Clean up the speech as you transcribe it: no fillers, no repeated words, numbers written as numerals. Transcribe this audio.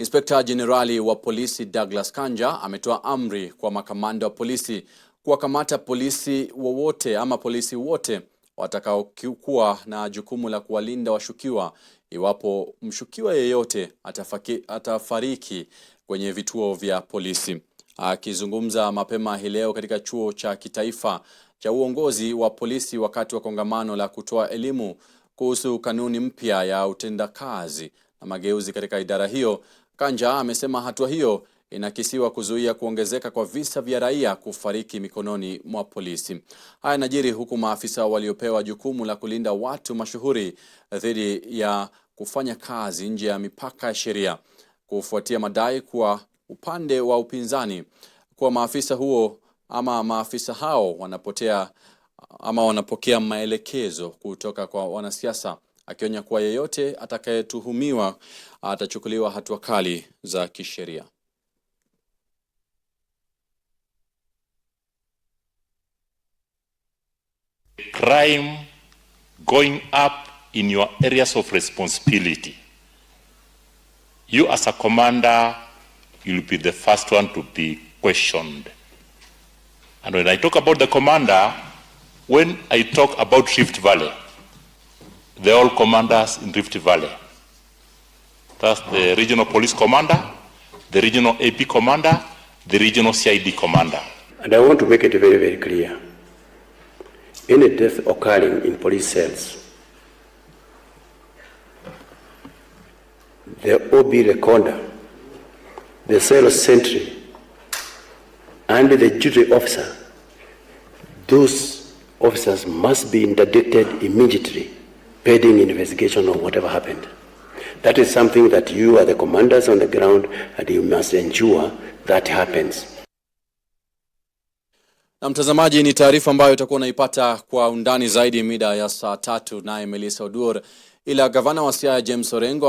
Inspekta Jenerali wa polisi Douglas Kanja ametoa amri kwa makamanda wa polisi kuwakamata polisi wote watakaokuwa na jukumu la kuwalinda washukiwa iwapo mshukiwa yeyote atafariki kwenye vituo vya polisi. Akizungumza mapema hii leo katika chuo cha kitaifa cha uongozi wa polisi wakati wa kongamano la kutoa elimu kuhusu kanuni mpya ya utendakazi na mageuzi katika idara hiyo, Kanja amesema hatua hiyo inakisiwa kuzuia kuongezeka kwa visa vya raia kufariki mikononi mwa polisi. Haya yanajiri huku maafisa waliopewa jukumu la kulinda watu mashuhuri dhidi ya kufanya kazi nje ya mipaka ya sheria kufuatia madai kwa upande wa upinzani kwa maafisa hao wanapokea maelekezo kutoka kwa wanasiasa, akionya kuwa yeyote atakayetuhumiwa atachukuliwa hatua kali za kisheria. Crime going up in your areas of responsibility. You as a commander, you'll be the first one to be questioned. And when I talk about the commander, when I talk about Rift Valley, they're all commanders in Rift Valley. That's the regional police commander, the regional AP commander, the regional CID commander. And I want to make it very, very clear. Any death occurring in police cells, the OB recorder, the cell sentry, and the duty officer, those officers must be interdicted immediately, pending investigation of whatever happened. That is something that you are the commanders on the ground and you must ensure that happens. Na mtazamaji, ni taarifa ambayo utakuwa unaipata kwa undani zaidi mida ya saa 3 naye Melissa Odur, ila gavana wa Siaya James Orengo